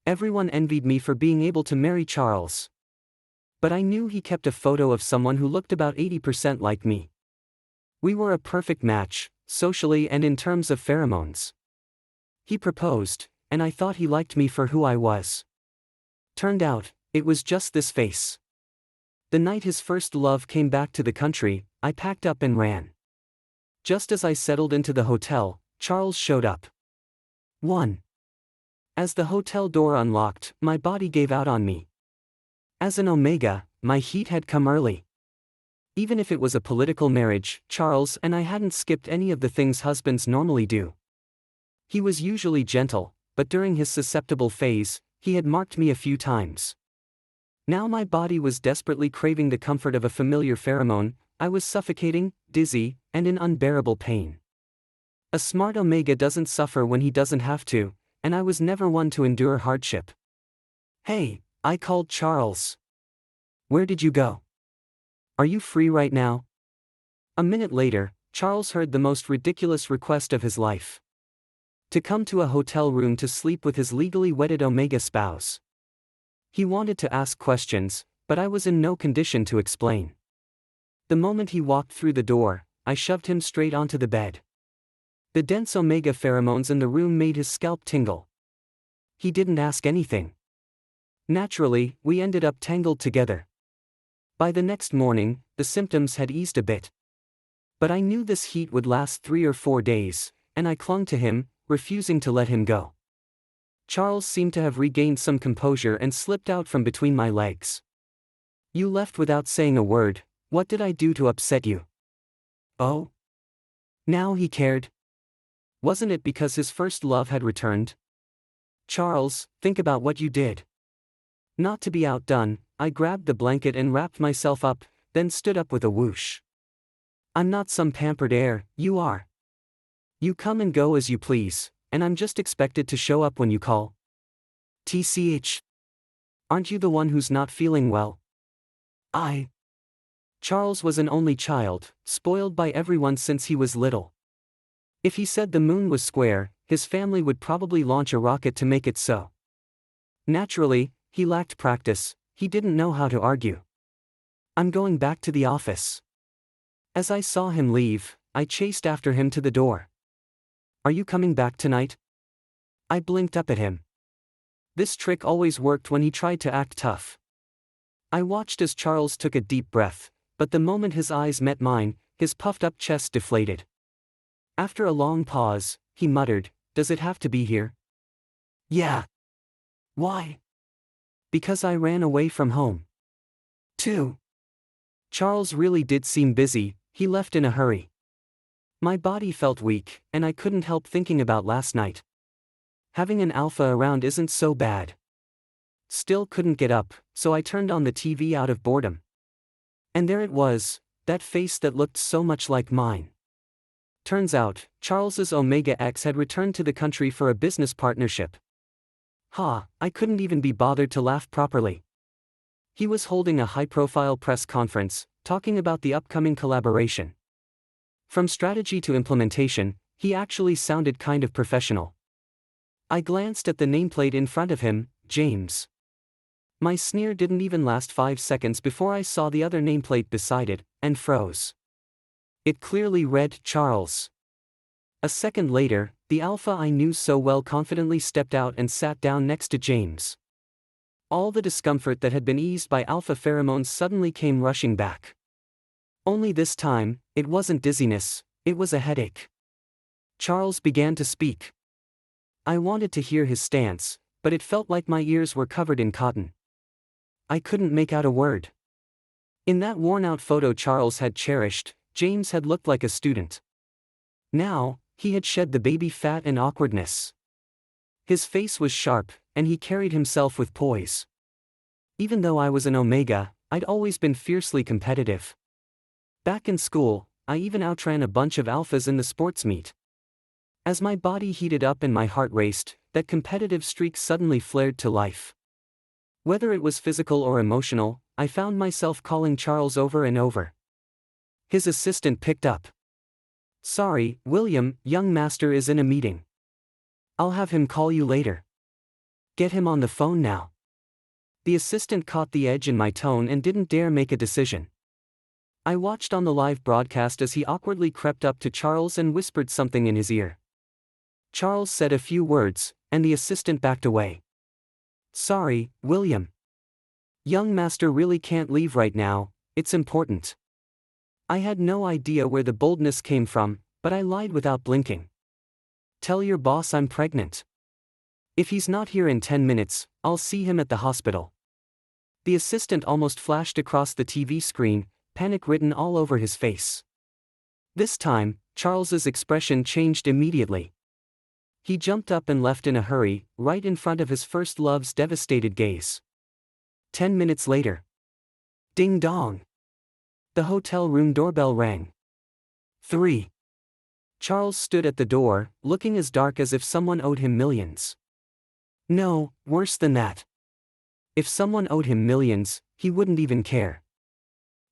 Everyone envied me for being able to marry Charles. But I knew he kept a photo of someone who looked about 80% like me. We were a perfect match, socially and in terms of pheromones. He proposed, and I thought he liked me for who I was. Turned out, it was just this face. The night his first love came back to the country, I packed up and ran. Just as I settled into the hotel, Charles showed up. 1. As the hotel door unlocked, my body gave out on me. As an Omega, my heat had come early. Even if it was a political marriage, Charles and I hadn't skipped any of the things husbands normally do. He was usually gentle, but during his susceptible phase, he had marked me a few times. Now my body was desperately craving the comfort of a familiar pheromone. I was suffocating, dizzy, and in unbearable pain. A smart Omega doesn't suffer when he doesn't have to, and I was never one to endure hardship. "Hey," I called Charles. "Where did you go? Are you free right now?" A minute later, Charles heard the most ridiculous request of his life. To come to a hotel room to sleep with his legally wedded Omega spouse. He wanted to ask questions, but I was in no condition to explain. The moment he walked through the door, I shoved him straight onto the bed. The dense Omega pheromones in the room made his scalp tingle. He didn't ask anything. Naturally, we ended up tangled together. By the next morning, the symptoms had eased a bit. But I knew this heat would last 3 or 4 days, and I clung to him, refusing to let him go. Charles seemed to have regained some composure and slipped out from between my legs. "You left without saying a word. What did I do to upset you?" "Oh?" Now he cared. Wasn't it because his first love had returned? "Charles, think about what you did." Not to be outdone, I grabbed the blanket and wrapped myself up, then stood up with a whoosh. "I'm not some pampered heir, you are. You come and go as you please, and I'm just expected to show up when you call. TCH. Aren't you the one who's not feeling well?" Charles was an only child, spoiled by everyone since he was little. If he said the moon was square, his family would probably launch a rocket to make it so. Naturally, he lacked practice. He didn't know how to argue. "I'm going back to the office." As I saw him leave, I chased after him to the door. "Are you coming back tonight?" I blinked up at him. This trick always worked when he tried to act tough. I watched as Charles took a deep breath, but the moment his eyes met mine, his puffed-up chest deflated. After a long pause, he muttered, "Does it have to be here?" "Yeah." "Why?" "Because I ran away from home." 2. Charles really did seem busy. He left in a hurry. My body felt weak, and I couldn't help thinking about last night. Having an alpha around isn't so bad. Still couldn't get up, so I turned on the TV out of boredom. And there it was, that face that looked so much like mine. Turns out, Charles's Omega X had returned to the country for a business partnership. I couldn't even be bothered to laugh properly. He was holding a high-profile press conference, talking about the upcoming collaboration. From strategy to implementation, he actually sounded kind of professional. I glanced at the nameplate in front of him, James. My sneer didn't even last 5 seconds before I saw the other nameplate beside it, and froze. It clearly read Charles. A second later, the alpha I knew so well confidently stepped out and sat down next to James. All the discomfort that had been eased by alpha pheromones suddenly came rushing back. Only this time, it wasn't dizziness, it was a headache. Charles began to speak. I wanted to hear his stance, but it felt like my ears were covered in cotton. I couldn't make out a word. In that worn-out photo Charles had cherished, James had looked like a student. Now, he had shed the baby fat and awkwardness. His face was sharp, and he carried himself with poise. Even though I was an Omega, I'd always been fiercely competitive. Back in school, I even outran a bunch of alphas in the sports meet. As my body heated up and my heart raced, that competitive streak suddenly flared to life. Whether it was physical or emotional, I found myself calling Charles over and over. His assistant picked up. "Sorry, William, young master is in a meeting. I'll have him call you later." Get him on the phone now. The assistant caught the edge in my tone and didn't dare make a decision. I watched on the live broadcast as he awkwardly crept up to Charles and whispered something in his ear. Charles said a few words, and the assistant backed away. Sorry, William. Young master really can't leave right now, it's important. I had no idea where the boldness came from, but I lied without blinking. Tell your boss I'm pregnant. If he's not here in 10 minutes, I'll see him at the hospital. The assistant almost flashed across the TV screen, panic written all over his face. This time, Charles's expression changed immediately. He jumped up and left in a hurry, right in front of his first love's devastated gaze. 10 minutes later. Ding dong. The hotel room doorbell rang. 3. Charles stood at the door, looking as dark as if someone owed him millions. No, worse than that. If someone owed him millions, he wouldn't even care.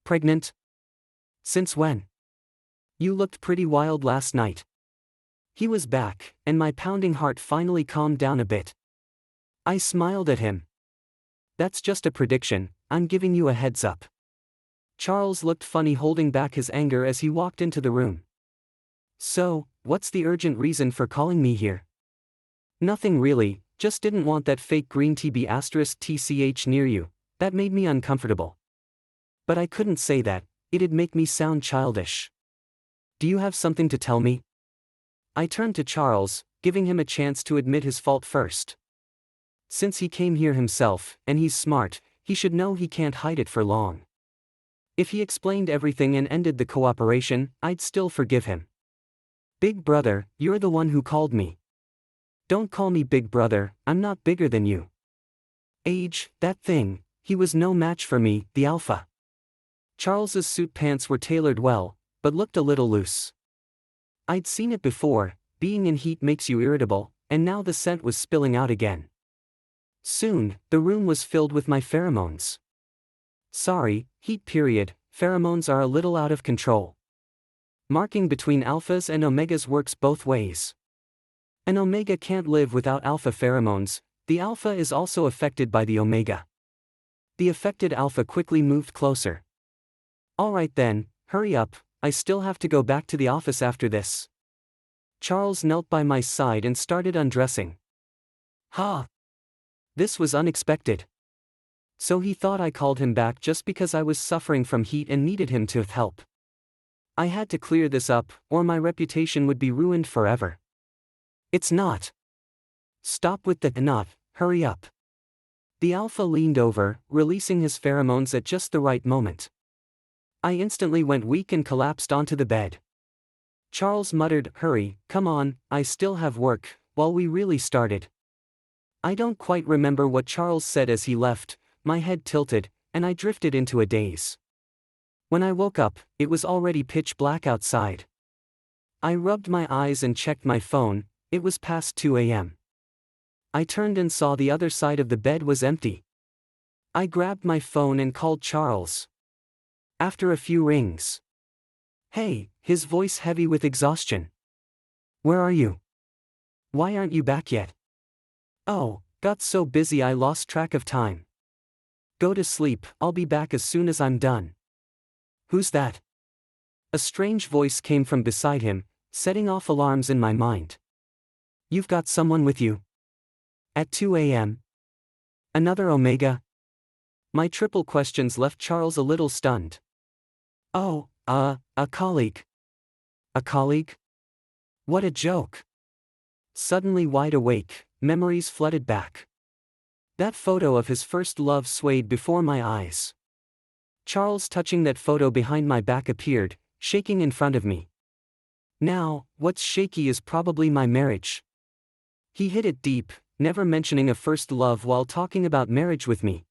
Pregnant? Since when? You looked pretty wild last night. He was back, and my pounding heart finally calmed down a bit. I smiled at him. That's just a prediction, I'm giving you a heads up. Charles looked funny holding back his anger as he walked into the room. So, what's the urgent reason for calling me here? Nothing really, just didn't want that fake green tea *TCH near you, that made me uncomfortable. But I couldn't say that, it'd make me sound childish. Do you have something to tell me? I turned to Charles, giving him a chance to admit his fault first. Since he came here himself, and he's smart, he should know he can't hide it for long. If he explained everything and ended the cooperation, I'd still forgive him. Big brother, you're the one who called me. Don't call me big brother, I'm not bigger than you. Age, that thing, he was no match for me, the alpha. Charles's suit pants were tailored well, but looked a little loose. I'd seen it before, being in heat makes you irritable, and now the scent was spilling out again. Soon, the room was filled with my pheromones. Sorry, heat period, pheromones are a little out of control. Marking between alphas and omegas works both ways. An omega can't live without alpha pheromones, the alpha is also affected by the omega. The affected alpha quickly moved closer. Alright then, hurry up, I still have to go back to the office after this. Charles knelt by my side and started undressing. Ha! This was unexpected. So he thought I called him back just because I was suffering from heat and needed him to help. I had to clear this up, or my reputation would be ruined forever. It's not. Stop with the not, hurry up. The alpha leaned over, releasing his pheromones at just the right moment. I instantly went weak and collapsed onto the bed. Charles muttered, hurry, come on, I still have work, while we really started. I don't quite remember what Charles said as he left, my head tilted, and I drifted into a daze. When I woke up, it was already pitch black outside. I rubbed my eyes and checked my phone, it was past 2 a.m. I turned and saw the other side of the bed was empty. I grabbed my phone and called Charles. After a few rings. Hey, his voice heavy with exhaustion. Where are you? Why aren't you back yet? Oh, got so busy I lost track of time. Go to sleep, I'll be back as soon as I'm done. Who's that? A strange voice came from beside him, setting off alarms in my mind. You've got someone with you? At 2 a.m.? Another Omega? My triple questions left Charles a little stunned. Oh, a colleague. A colleague? What a joke. Suddenly wide awake, memories flooded back. That photo of his first love swayed before my eyes. Charles touching that photo behind my back appeared, shaking in front of me. Now, what's shaky is probably my marriage. He hit it deep, never mentioning a first love while talking about marriage with me.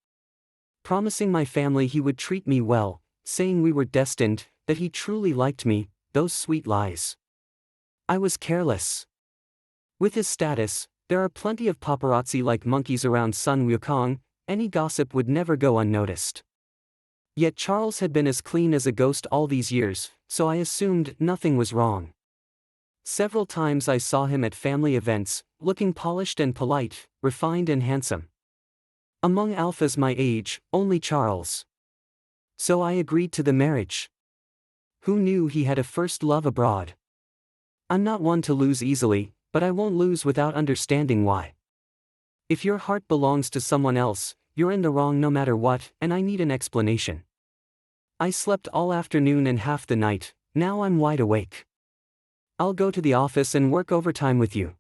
Promising my family he would treat me well, saying we were destined, that he truly liked me, those sweet lies. I was careless. With his status, there are plenty of paparazzi like monkeys around Sun Wukong, any gossip would never go unnoticed. Yet Charles had been as clean as a ghost all these years, so I assumed nothing was wrong. Several times I saw him at family events, looking polished and polite, refined and handsome. Among alphas my age, only Charles. So I agreed to the marriage. Who knew he had a first love abroad? I'm not one to lose easily, but I won't lose without understanding why. If your heart belongs to someone else, you're in the wrong no matter what, and I need an explanation. I slept all afternoon and half the night, now I'm wide awake. I'll go to the office and work overtime with you.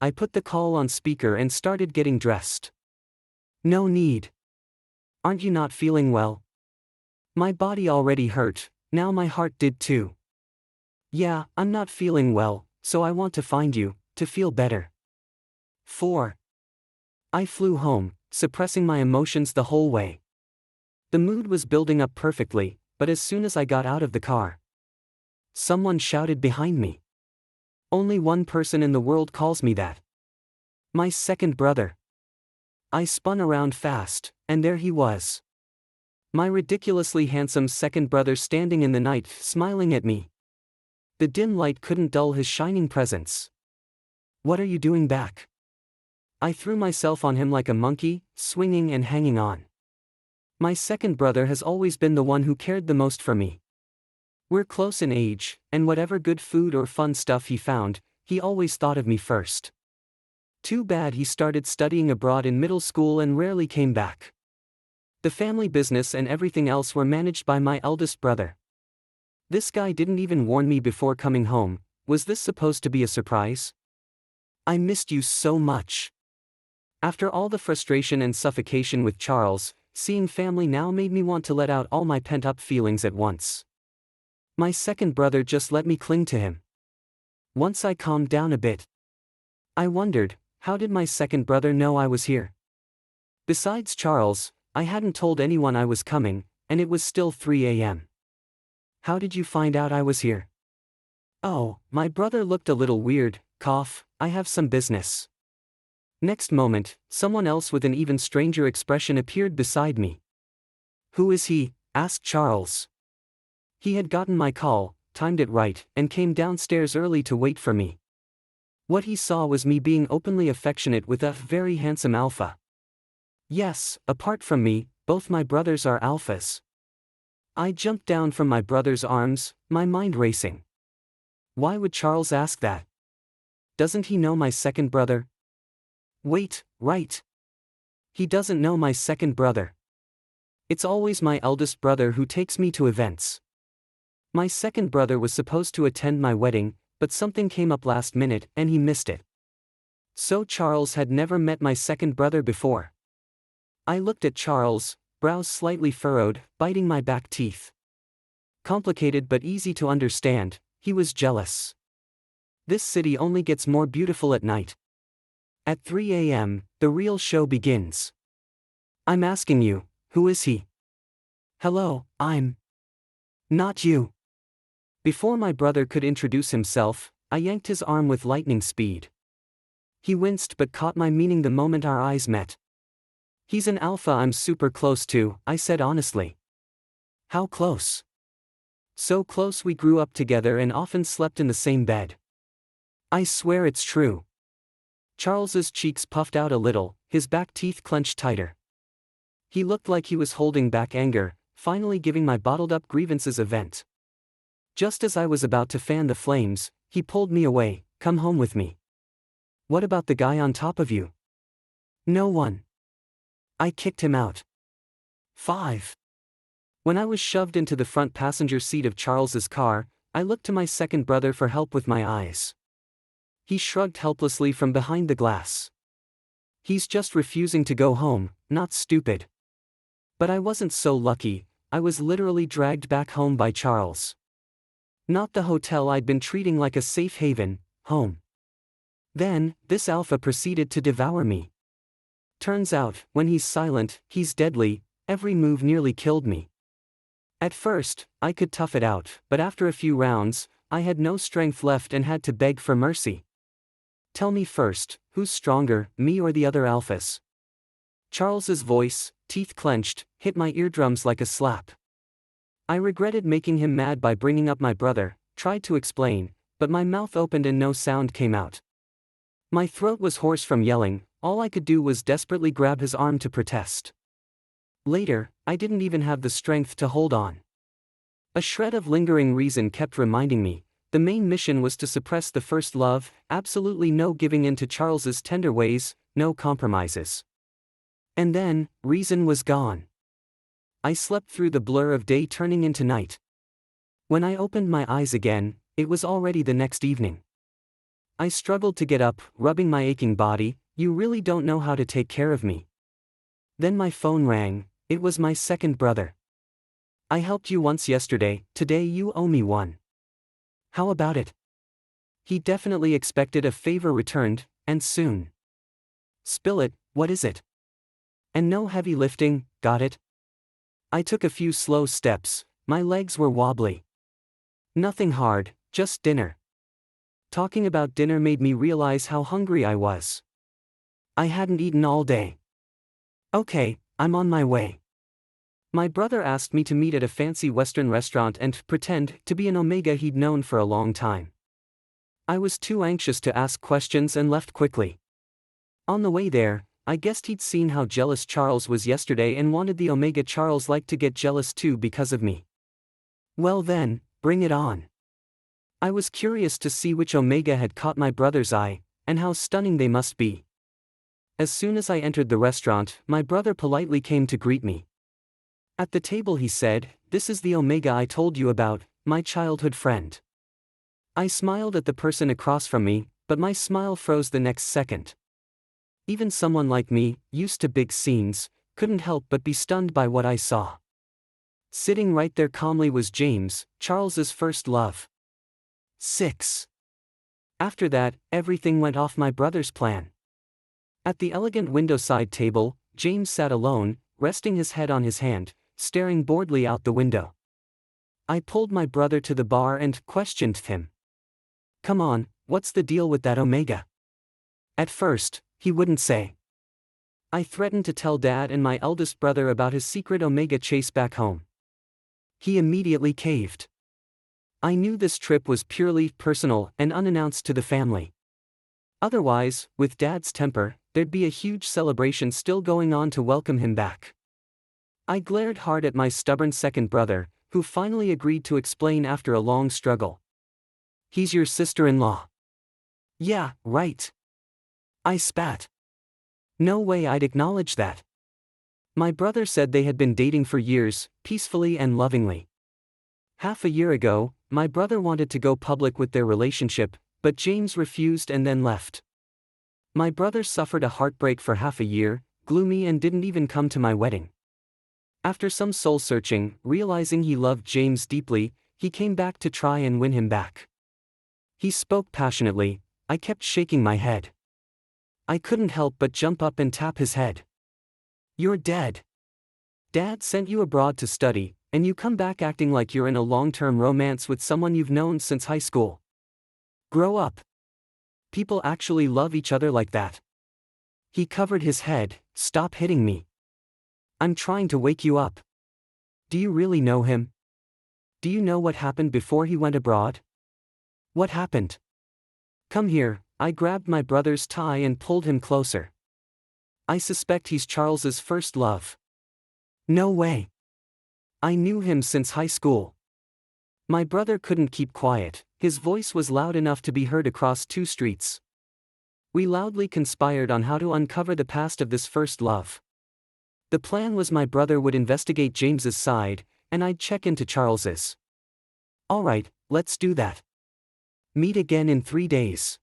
I put the call on speaker and started getting dressed. No need. Aren't you not feeling well? My body already hurt, now my heart did too. Yeah, I'm not feeling well, so I want to find you, to feel better. 4. I flew home, suppressing my emotions the whole way. The mood was building up perfectly, but as soon as I got out of the car, someone shouted behind me. Only one person in the world calls me that. My second brother. I spun around fast, and there he was. My ridiculously handsome second brother standing in the night, smiling at me. The dim light couldn't dull his shining presence. What are you doing back? I threw myself on him like a monkey, swinging and hanging on. My second brother has always been the one who cared the most for me. We're close in age, and whatever good food or fun stuff he found, he always thought of me first. Too bad he started studying abroad in middle school and rarely came back. The family business and everything else were managed by my eldest brother. This guy didn't even warn me before coming home. Was this supposed to be a surprise? I missed you so much. After all the frustration and suffocation with Charles, seeing family now made me want to let out all my pent-up feelings at once. My second brother just let me cling to him. Once I calmed down a bit, I wondered, how did my second brother know I was here? Besides Charles, I hadn't told anyone I was coming, and it was still 3 a.m. How did you find out I was here? Oh, my brother looked a little weird, cough, I have some business. Next moment, someone else with an even stranger expression appeared beside me. Who is he? Asked Charles. He had gotten my call, timed it right, and came downstairs early to wait for me. What he saw was me being openly affectionate with a very handsome alpha. Yes, apart from me, both my brothers are alphas. I jumped down from my brother's arms, my mind racing. Why would Charles ask that? Doesn't he know my second brother? Wait, right. He doesn't know my second brother. It's always my eldest brother who takes me to events. My second brother was supposed to attend my wedding, but something came up last minute and he missed it. So Charles had never met my second brother before. I looked at Charles, brows slightly furrowed, biting my back teeth. Complicated but easy to understand, he was jealous. This city only gets more beautiful at night. At 3 a.m., the real show begins. I'm asking you, who is he? Hello, I'm not you. Before my brother could introduce himself, I yanked his arm with lightning speed. He winced but caught my meaning the moment our eyes met. He's an alpha I'm super close to, I said honestly. How close? So close we grew up together and often slept in the same bed. I swear it's true. Charles's cheeks puffed out a little, his back teeth clenched tighter. He looked like he was holding back anger, finally giving my bottled-up grievances a vent. Just as I was about to fan the flames, he pulled me away. Come home with me. What about the guy on top of you? No one. I kicked him out. 5. When I was shoved into the front passenger seat of Charles's car, I looked to my second brother for help with my eyes. He shrugged helplessly from behind the glass. He's just refusing to go home, not stupid. But I wasn't so lucky, I was literally dragged back home by Charles. Not the hotel I'd been treating like a safe haven, home. Then, this alpha proceeded to devour me. Turns out, when he's silent, he's deadly, every move nearly killed me. At first, I could tough it out, but after a few rounds, I had no strength left and had to beg for mercy. Tell me first, who's stronger, me or the other alphas? Charles's voice, teeth clenched, hit my eardrums like a slap. I regretted making him mad by bringing up my brother, tried to explain, but my mouth opened and no sound came out. My throat was hoarse from yelling, all I could do was desperately grab his arm to protest. Later, I didn't even have the strength to hold on. A shred of lingering reason kept reminding me, the main mission was to suppress the first love, absolutely no giving in to Charles's tender ways, no compromises. And then, reason was gone. I slept through the blur of day turning into night. When I opened my eyes again, it was already the next evening. I struggled to get up, rubbing my aching body. You really don't know how to take care of me. Then my phone rang. It was my second brother. I helped you once yesterday, today you owe me one. How about it? He definitely expected a favor returned, and soon. Spill it, what is it? And no heavy lifting, got it? I took a few slow steps, my legs were wobbly. Nothing hard, just dinner. Talking about dinner made me realize how hungry I was. I hadn't eaten all day. Okay, I'm on my way. My brother asked me to meet at a fancy Western restaurant and pretend to be an Omega he'd known for a long time. I was too anxious to ask questions and left quickly. On the way there, I guessed he'd seen how jealous Charles was yesterday and wanted the Omega Charles like to get jealous too because of me. Well then, bring it on. I was curious to see which Omega had caught my brother's eye, and how stunning they must be. As soon as I entered the restaurant, my brother politely came to greet me. At the table he said, "This is the Omega I told you about, my childhood friend." I smiled at the person across from me, but my smile froze the next second. Even someone like me, used to big scenes, couldn't help but be stunned by what I saw. Sitting right there calmly was James, Charles's first love. 6. After that, everything went off my brother's plan. At the elegant window-side table, James sat alone, resting his head on his hand, staring boredly out the window. I pulled my brother to the bar and questioned him. "Come on, what's the deal with that Omega?" At first, he wouldn't say. I threatened to tell Dad and my eldest brother about his secret Omega chase back home. He immediately caved. I knew this trip was purely personal and unannounced to the family. Otherwise, with Dad's temper, there'd be a huge celebration still going on to welcome him back. I glared hard at my stubborn second brother, who finally agreed to explain after a long struggle. "He's your sister-in-law." "Yeah, right." I spat. No way I'd acknowledge that. My brother said they had been dating for years, peacefully and lovingly. Half a year ago, my brother wanted to go public with their relationship, but James refused and then left. My brother suffered a heartbreak for half a year, gloomy, and didn't even come to my wedding. After some soul-searching, realizing he loved James deeply, he came back to try and win him back. He spoke passionately. I kept shaking my head. I couldn't help but jump up and tap his head. "You're dead. Dad sent you abroad to study, and you come back acting like you're in a long-term romance with someone you've known since high school. Grow up. People actually love each other like that." He covered his head. "Stop hitting me. I'm trying to wake you up. Do you really know him? Do you know what happened before he went abroad? What happened? Come here." I grabbed my brother's tie and pulled him closer. "I suspect he's Charles's first love." "No way. I knew him since high school." My brother couldn't keep quiet, his voice was loud enough to be heard across 2 streets. We loudly conspired on how to uncover the past of this first love. The plan was my brother would investigate James's side, and I'd check into Charles's. "All right, let's do that. Meet again in 3 days."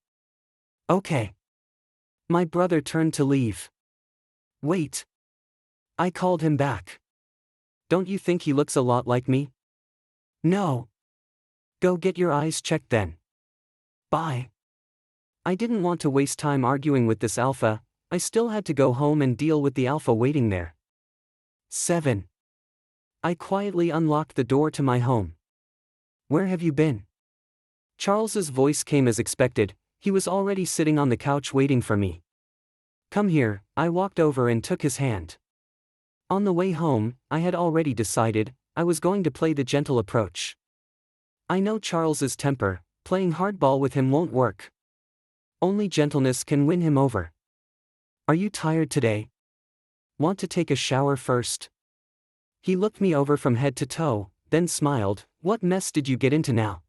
"Okay." My brother turned to leave. "Wait." I called him back. "Don't you think he looks a lot like me?" "No." "Go get your eyes checked then. Bye." I didn't want to waste time arguing with this alpha. I still had to go home and deal with the alpha waiting there. 7. I quietly unlocked the door to my home. "Where have you been?" Charles's voice came as expected. He was already sitting on the couch waiting for me. "Come here." I walked over and took his hand. On the way home, I had already decided, I was going to play the gentle approach. I know Charles's temper, playing hardball with him won't work. Only gentleness can win him over. Are you tired today? Want to take a shower first? He looked me over from head to toe, then smiled. What mess did you get into now?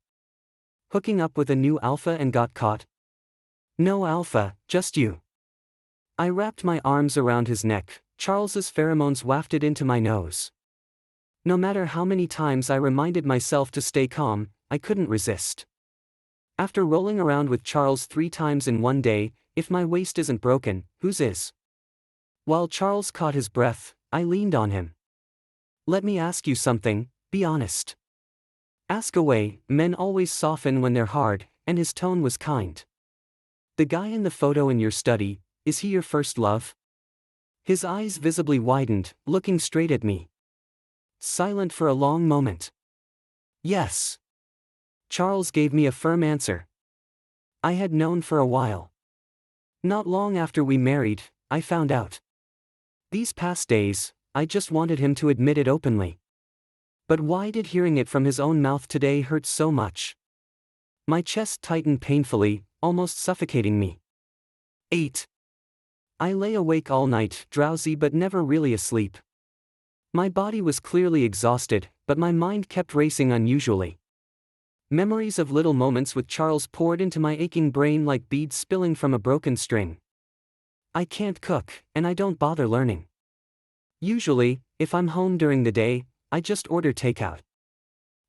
Hooking up with a new alpha and got caught? No alpha, just you. I wrapped my arms around his neck. Charles's pheromones wafted into my nose. No matter how many times I reminded myself to stay calm, I couldn't resist. After rolling around with Charles 3 times in one day, if my waist isn't broken, whose is? While Charles caught his breath, I leaned on him. Let me ask you something, be honest. Ask away. Men always soften when they're hard, and his tone was kind. The guy in the photo in your study, is he your first love? His eyes visibly widened, looking straight at me. Silent for a long moment. Yes. Charles gave me a firm answer. I had known for a while. Not long after we married, I found out. These past days, I just wanted him to admit it openly. But why did hearing it from his own mouth today hurt so much? My chest tightened painfully, almost suffocating me. 8. I lay awake all night, drowsy but never really asleep. My body was clearly exhausted, but my mind kept racing unusually. Memories of little moments with Charles poured into my aching brain like beads spilling from a broken string. I can't cook, and I don't bother learning. Usually, if I'm home during the day, I just order takeout.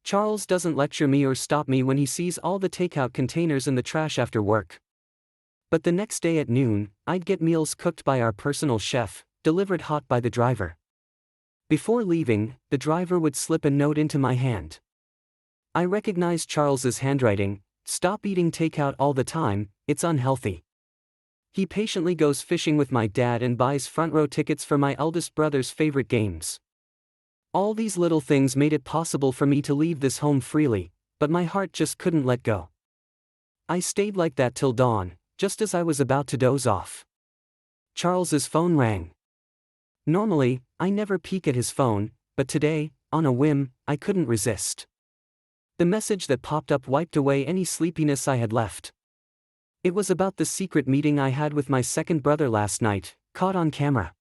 Charles doesn't lecture me or stop me when he sees all the takeout containers in the trash after work. But the next day at noon, I'd get meals cooked by our personal chef, delivered hot by the driver. Before leaving, the driver would slip a note into my hand. I recognized Charles's handwriting. Stop eating takeout all the time, it's unhealthy. He patiently goes fishing with my dad and buys front row tickets for my eldest brother's favorite games. All these little things made it possible for me to leave this home freely, but my heart just couldn't let go. I stayed like that till dawn, just as I was about to doze off. Charles's phone rang. Normally, I never peek at his phone, but today, on a whim, I couldn't resist. The message that popped up wiped away any sleepiness I had left. It was about the secret meeting I had with my second brother last night, caught on camera.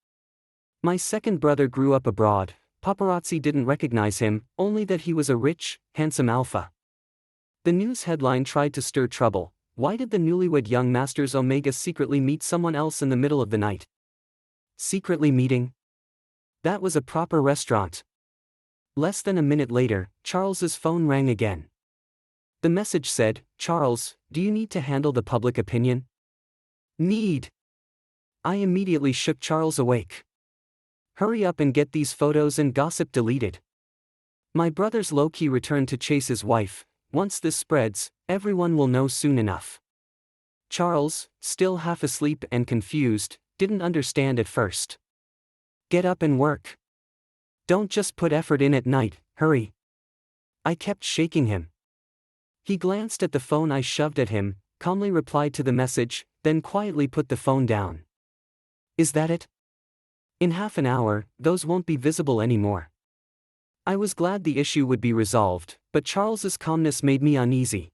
My second brother grew up abroad. Paparazzi didn't recognize him, only that he was a rich, handsome alpha. The news headline tried to stir trouble. Why did the newlywed young masters Omega secretly meet someone else in the middle of the night? Secretly meeting? That was a proper restaurant. Less than a minute later, Charles's phone rang again. The message said, Charles, do you need to handle the public opinion? Need. I immediately shook Charles awake. Hurry up and get these photos and gossip deleted. My brother's low-key return to chase his wife. Once this spreads, everyone will know soon enough. Charles, still half asleep and confused, didn't understand at first. Get up and work. Don't just put effort in at night, hurry. I kept shaking him. He glanced at the phone I shoved at him, calmly replied to the message, then quietly put the phone down. Is that it? In half an hour, those won't be visible anymore. I was glad the issue would be resolved, but Charles's calmness made me uneasy.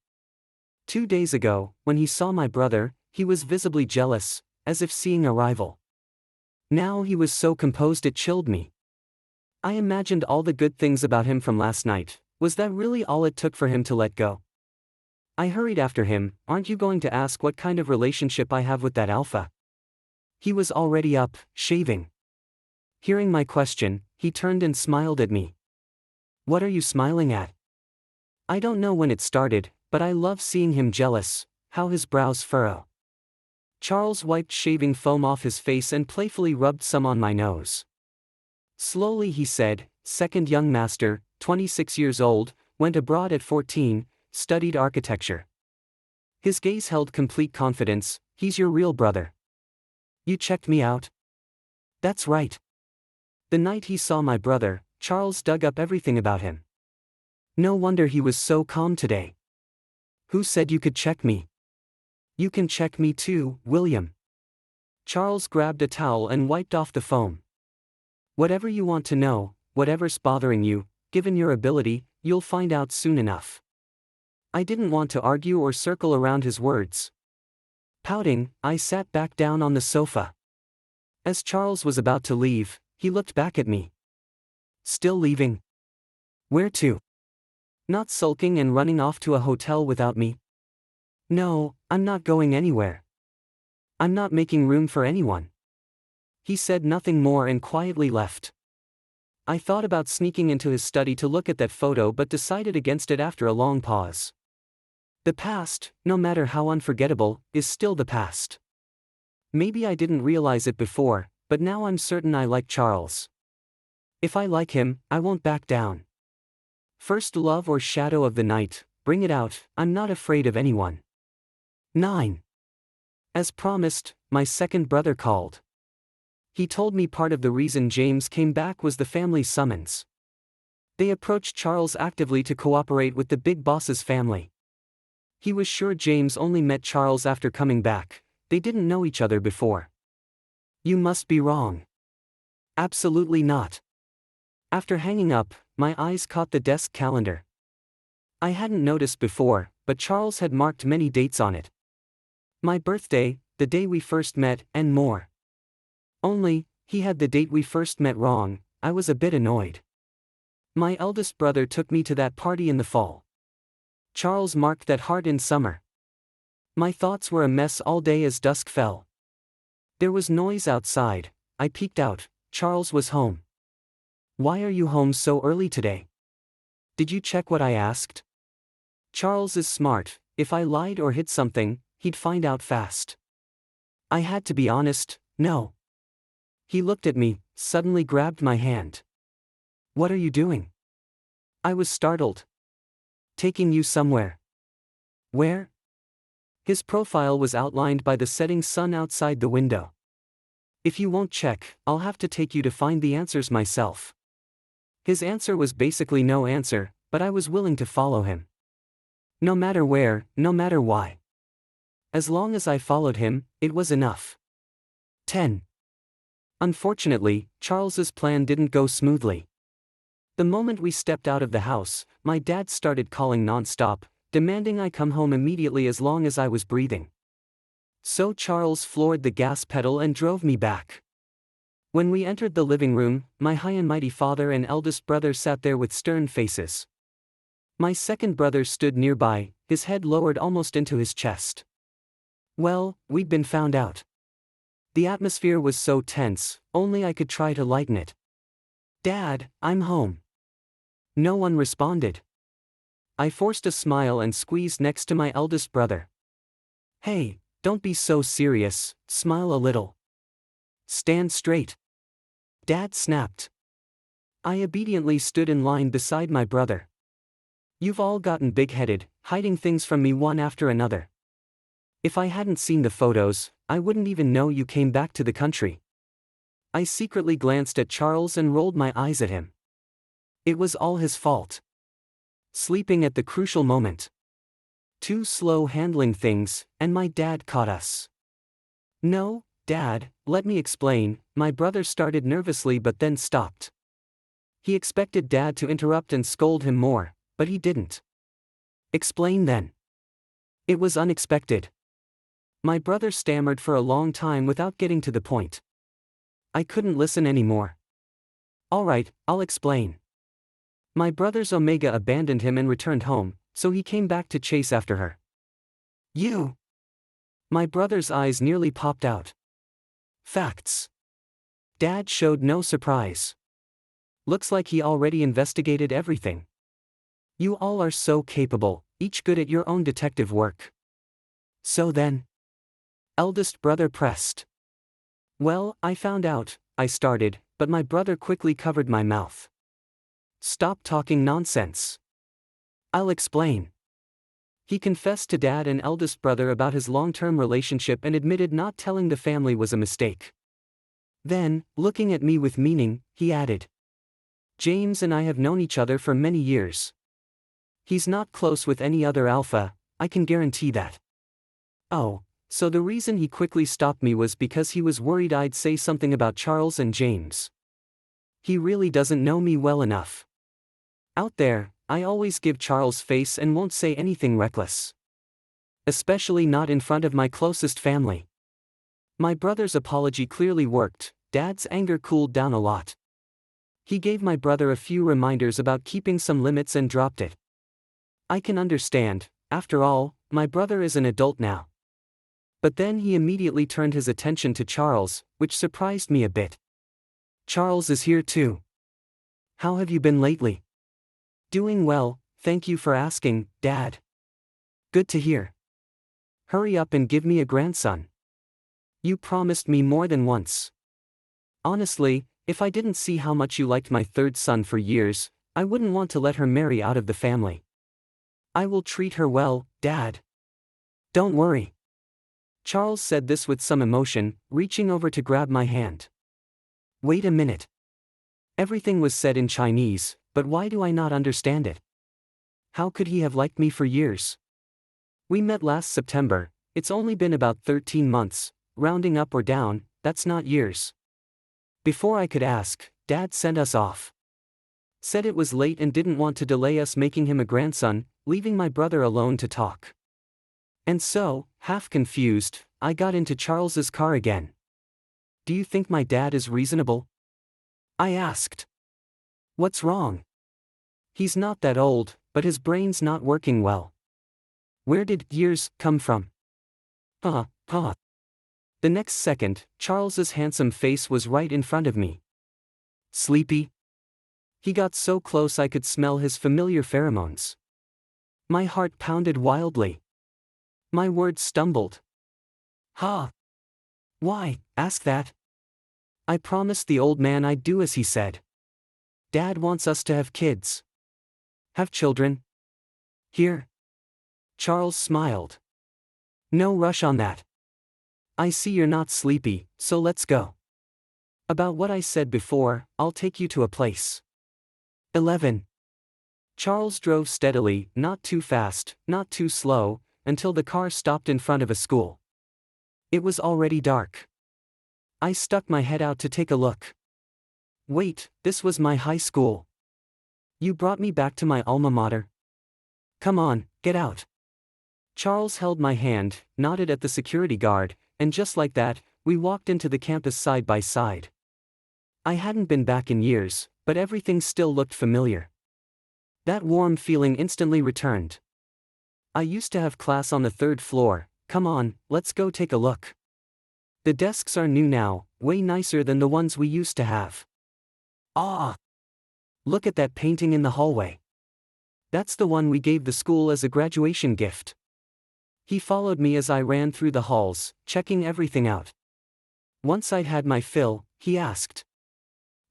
2 days ago, when he saw my brother, he was visibly jealous, as if seeing a rival. Now he was so composed it chilled me. I imagined all the good things about him from last night. Was that really all it took for him to let go? I hurried after him. Aren't you going to ask what kind of relationship I have with that alpha? He was already up, shaving. Hearing my question, he turned and smiled at me. What are you smiling at? I don't know when it started, but I love seeing him jealous, how his brows furrow. Charles wiped shaving foam off his face and playfully rubbed some on my nose. Slowly he said, second young master, 26 years old, went abroad at 14, studied architecture. His gaze held complete confidence. He's your real brother. You checked me out? That's right. The night he saw my brother, Charles dug up everything about him. No wonder he was so calm today. Who said you could check me? You can check me too, William. Charles grabbed a towel and wiped off the foam. Whatever you want to know, whatever's bothering you, given your ability, you'll find out soon enough. I didn't want to argue or circle around his words. Pouting, I sat back down on the sofa. As Charles was about to leave, he looked back at me. Still leaving? Where to? Not sulking and running off to a hotel without me? No, I'm not going anywhere. I'm not making room for anyone. He said nothing more and quietly left. I thought about sneaking into his study to look at that photo but decided against it after a long pause. The past, no matter how unforgettable, is still the past. Maybe I didn't realize it before, but now I'm certain I like Charles. If I like him, I won't back down. First love or shadow of the night, bring it out, I'm not afraid of anyone. 9. As promised, my second brother called. He told me part of the reason James came back was the family's summons. They approached Charles actively to cooperate with the big boss's family. He was sure James only met Charles after coming back, they didn't know each other before. You must be wrong. Absolutely not. After hanging up, my eyes caught the desk calendar. I hadn't noticed before, but Charles had marked many dates on it. My birthday, the day we first met, and more. Only, he had the date we first met wrong. I was a bit annoyed. My eldest brother took me to that party in the fall. Charles marked that heart in summer. My thoughts were a mess all day as dusk fell. There was noise outside. I peeked out. Charles was home. Why are you home so early today? Did you check what I asked? Charles is smart. If I lied or hid something, he'd find out fast. I had to be honest. No. He looked at me, suddenly grabbed my hand. What are you doing? I was startled. Taking you somewhere. Where? His profile was outlined by the setting sun outside the window. If you won't check, I'll have to take you to find the answers myself. His answer was basically no answer, but I was willing to follow him. No matter where, no matter why. As long as I followed him, it was enough. 10. Unfortunately, Charles's plan didn't go smoothly. The moment we stepped out of the house, my dad started calling non-stop, demanding I come home immediately as long as I was breathing. So Charles floored the gas pedal and drove me back. When we entered the living room, my high and mighty father and eldest brother sat there with stern faces. My second brother stood nearby, his head lowered almost into his chest. Well, we'd been found out. The atmosphere was so tense, only I could try to lighten it. Dad, I'm home. No one responded. I forced a smile and squeezed next to my eldest brother. Hey, don't be so serious, smile a little. Stand straight. Dad snapped. I obediently stood in line beside my brother. You've all gotten big-headed, hiding things from me one after another. If I hadn't seen the photos, I wouldn't even know you came back to the country. I secretly glanced at Charles and rolled my eyes at him. It was all his fault. Sleeping at the crucial moment. Too slow handling things, and my dad caught us. No, Dad, let me explain, my brother started nervously but then stopped. He expected Dad to interrupt and scold him more, but he didn't. Explain then. It was unexpected. My brother stammered for a long time without getting to the point. I couldn't listen anymore. All right, I'll explain. My brother's Omega abandoned him and returned home, so he came back to chase after her. You? My brother's eyes nearly popped out. Facts. Dad showed no surprise. Looks like he already investigated everything. You all are so capable, each good at your own detective work. So then? Eldest brother pressed. Well, I found out, I started, but my brother quickly covered my mouth. Stop talking nonsense. I'll explain. He confessed to Dad and eldest brother about his long-term relationship and admitted not telling the family was a mistake. Then, looking at me with meaning, he added. James and I have known each other for many years. He's not close with any other alpha, I can guarantee that. Oh, so the reason he quickly stopped me was because he was worried I'd say something about Charles and James. He really doesn't know me well enough. Out there, I always give Charles face and won't say anything reckless. Especially not in front of my closest family. My brother's apology clearly worked. Dad's anger cooled down a lot. He gave my brother a few reminders about keeping some limits and dropped it. I can understand, after all, my brother is an adult now. But then he immediately turned his attention to Charles, which surprised me a bit. Charles is here too. How have you been lately? Doing well, thank you for asking, Dad. Good to hear. Hurry up and give me a grandson. You promised me more than once. Honestly, if I didn't see how much you liked my third son for years, I wouldn't want to let her marry out of the family. I will treat her well, Dad. Don't worry. Charles said this with some emotion, reaching over to grab my hand. Wait a minute. Everything was said in Chinese, but why do I not understand it? How could he have liked me for years? We met last September, it's only been about 13 months, rounding up or down, that's not years. Before I could ask, Dad sent us off. Said it was late and didn't want to delay us making him a grandson, leaving my brother alone to talk. And so, half confused, I got into Charles's car again. Do you think my dad is reasonable? I asked. What's wrong? He's not that old, but his brain's not working well. Where did years come from? The next second, Charles's handsome face was right in front of me. Sleepy? He got so close I could smell his familiar pheromones. My heart pounded wildly. My words stumbled. Why, ask that? I promised the old man I'd do as he said. Dad wants us to have kids. Have children? Here. Charles smiled. No rush on that. I see you're not sleepy, so let's go. About what I said before, I'll take you to a place. 11. Charles drove steadily, not too fast, not too slow, until the car stopped in front of a school. It was already dark. I stuck my head out to take a look. Wait, this was my high school. You brought me back to my alma mater. Come on, get out. Charles held my hand, nodded at the security guard, and just like that, we walked into the campus side by side. I hadn't been back in years, but everything still looked familiar. That warm feeling instantly returned. I used to have class on the 3rd floor, come on, let's go take a look. The desks are new now, way nicer than the ones we used to have. Look at that painting in the hallway. That's the one we gave the school as a graduation gift. He followed me as I ran through the halls, checking everything out. Once I'd had my fill, he asked.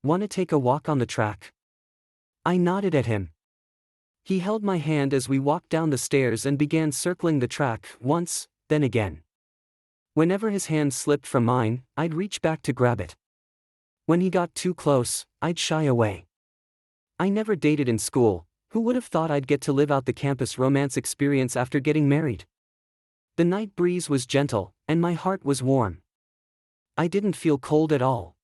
Wanna take a walk on the track? I nodded at him. He held my hand as we walked down the stairs and began circling the track, once, then again. Whenever his hand slipped from mine, I'd reach back to grab it. When he got too close, I'd shy away. I never dated in school, who would have thought I'd get to live out the campus romance experience after getting married? The night breeze was gentle, and my heart was warm. I didn't feel cold at all.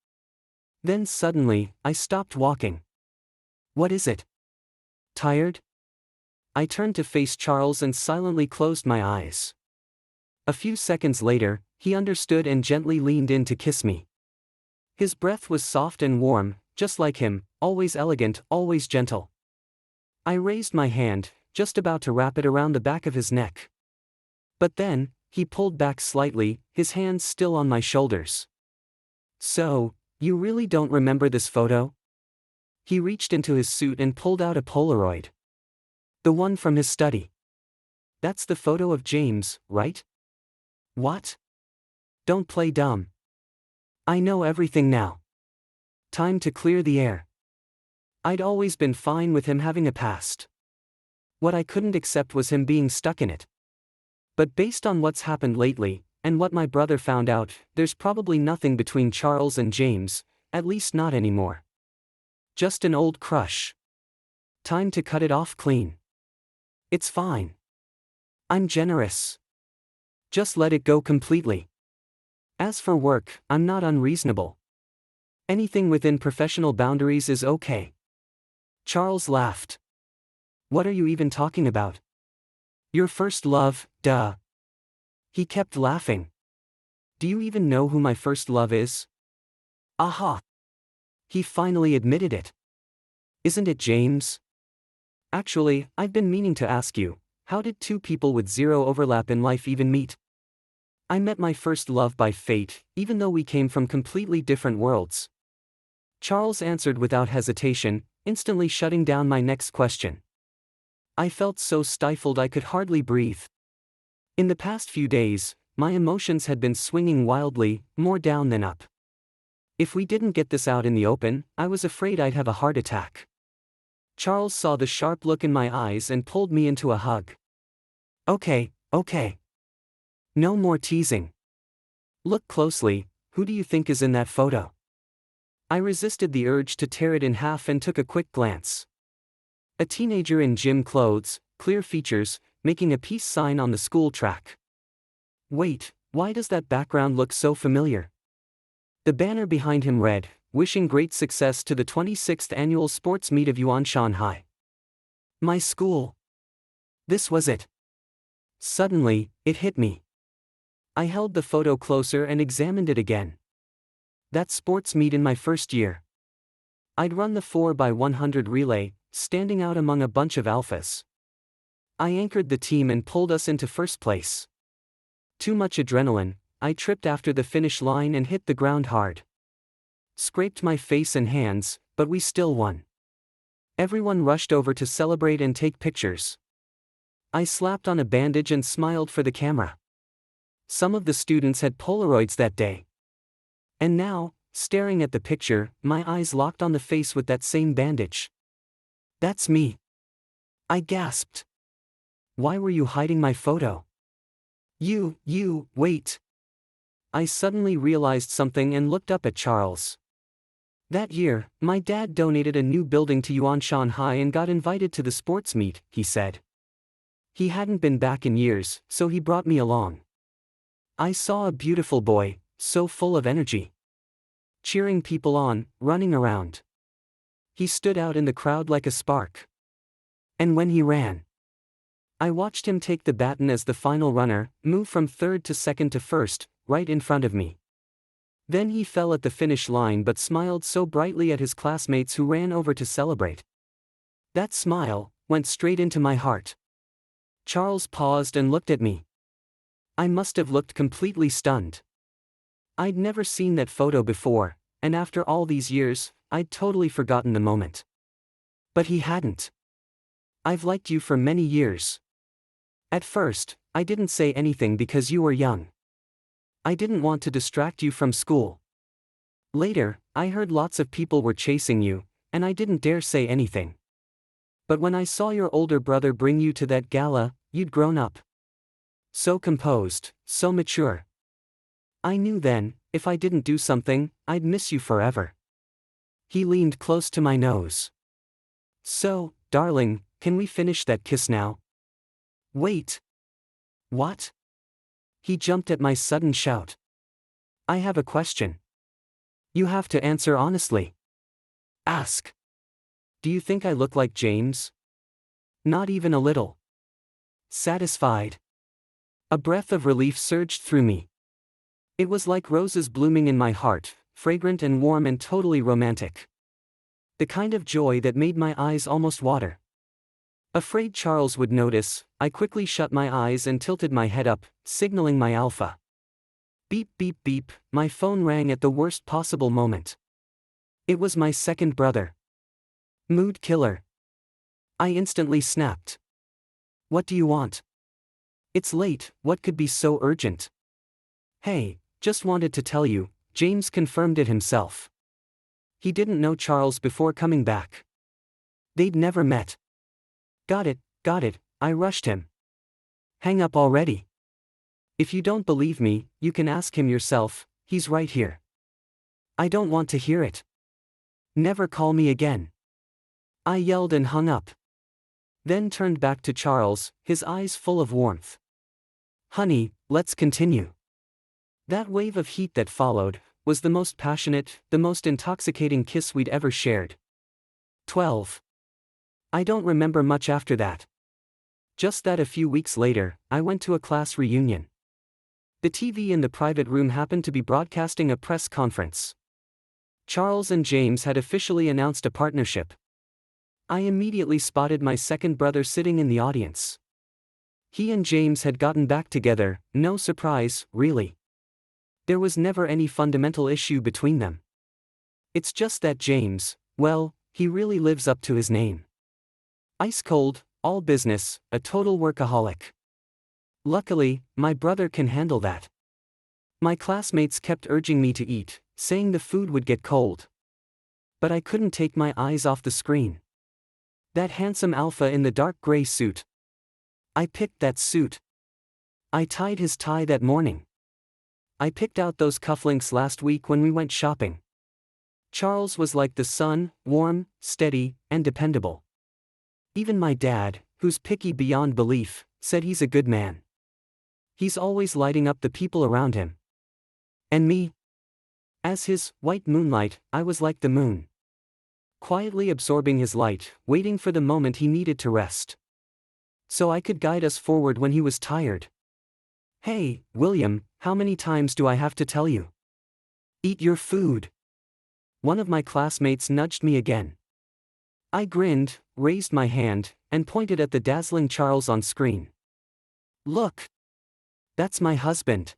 Then suddenly, I stopped walking. What is it? Tired? I turned to face Charles and silently closed my eyes. A few seconds later, he understood and gently leaned in to kiss me. His breath was soft and warm, just like him, always elegant, always gentle. I raised my hand, just about to wrap it around the back of his neck. But then, he pulled back slightly, his hands still on my shoulders. So, you really don't remember this photo? He reached into his suit and pulled out a Polaroid. The one from his study. That's the photo of James, right? What? Don't play dumb. I know everything now. Time to clear the air. I'd always been fine with him having a past. What I couldn't accept was him being stuck in it. But based on what's happened lately, and what my brother found out, there's probably nothing between Charles and James, at least not anymore. Just an old crush. Time to cut it off clean. It's fine. I'm generous. Just let it go completely. As for work, I'm not unreasonable. Anything within professional boundaries is okay. Charles laughed. What are you even talking about? Your first love, duh. He kept laughing. Do you even know who my first love is? Aha! He finally admitted it. Isn't it James? Actually, I've been meaning to ask you, how did two people with zero overlap in life even meet? I met my first love by fate, even though we came from completely different worlds. Charles answered without hesitation, instantly shutting down my next question. I felt so stifled I could hardly breathe. In the past few days, my emotions had been swinging wildly, more down than up. If we didn't get this out in the open, I was afraid I'd have a heart attack. Charles saw the sharp look in my eyes and pulled me into a hug. Okay. No more teasing. Look closely, who do you think is in that photo? I resisted the urge to tear it in half and took a quick glance. A teenager in gym clothes, clear features, making a peace sign on the school track. Wait, why does that background look so familiar? The banner behind him read, "Wishing great success to the 26th annual sports meet of Yuan Shanghai." My school. This was it. Suddenly, it hit me. I held the photo closer and examined it again. That sports meet in my first year. I'd run the 4x100 relay, standing out among a bunch of alphas. I anchored the team and pulled us into first place. Too much adrenaline, I tripped after the finish line and hit the ground hard. Scraped my face and hands, but we still won. Everyone rushed over to celebrate and take pictures. I slapped on a bandage and smiled for the camera. Some of the students had Polaroids that day. And now, staring at the picture, my eyes locked on the face with that same bandage. That's me. I gasped. Why were you hiding my photo? Wait. I suddenly realized something and looked up at Charles. That year, my dad donated a new building to Yuan Shanghai and got invited to the sports meet, he said. He hadn't been back in years, so he brought me along. I saw a beautiful boy, so full of energy. Cheering people on, running around. He stood out in the crowd like a spark. And when he ran, I watched him take the baton as the final runner, move from third to second to first, right in front of me. Then he fell at the finish line but smiled so brightly at his classmates who ran over to celebrate. That smile went straight into my heart. Charles paused and looked at me. I must have looked completely stunned. I'd never seen that photo before, and after all these years, I'd totally forgotten the moment. But he hadn't. I've liked you for many years. At first, I didn't say anything because you were young. I didn't want to distract you from school. Later, I heard lots of people were chasing you, and I didn't dare say anything. But when I saw your older brother bring you to that gala, you'd grown up. So composed, so mature. I knew then, if I didn't do something, I'd miss you forever. He leaned close to my nose. So, darling, can we finish that kiss now? Wait. What? He jumped at my sudden shout. I have a question. You have to answer honestly. Ask. Do you think I look like James? Not even a little. Satisfied. A breath of relief surged through me. It was like roses blooming in my heart, fragrant and warm and totally romantic. The kind of joy that made my eyes almost water. Afraid Charles would notice, I quickly shut my eyes and tilted my head up, signaling my alpha. Beep beep beep, my phone rang at the worst possible moment. It was my second brother. Mood killer. I instantly snapped. What do you want? It's late, what could be so urgent? Hey, just wanted to tell you, James confirmed it himself. He didn't know Charles before coming back. They'd never met. Got it, I rushed him. Hang up already. If you don't believe me, you can ask him yourself, he's right here. I don't want to hear it. Never call me again. I yelled and hung up. Then turned back to Charles, his eyes full of warmth. Honey, let's continue. That wave of heat that followed was the most passionate, the most intoxicating kiss we'd ever shared. 12. I don't remember much after that. Just that a few weeks later, I went to a class reunion. The TV in the private room happened to be broadcasting a press conference. Charles and James had officially announced a partnership. I immediately spotted my second brother sitting in the audience. He and James had gotten back together, no surprise, really. There was never any fundamental issue between them. It's just that James, well, he really lives up to his name. Ice cold, all business, a total workaholic. Luckily, my brother can handle that. My classmates kept urging me to eat, saying the food would get cold. But I couldn't take my eyes off the screen. That handsome alpha in the dark gray suit. I picked that suit. I tied his tie that morning. I picked out those cufflinks last week when we went shopping. Charles was like the sun, warm, steady, and dependable. Even my dad, who's picky beyond belief, said he's a good man. He's always lighting up the people around him. And me? As his white moonlight, I was like the moon. Quietly absorbing his light, waiting for the moment he needed to rest. So I could guide us forward when he was tired. Hey, William, how many times do I have to tell you? Eat your food. One of my classmates nudged me again. I grinned, raised my hand, and pointed at the dazzling Charles on screen. Look! That's my husband.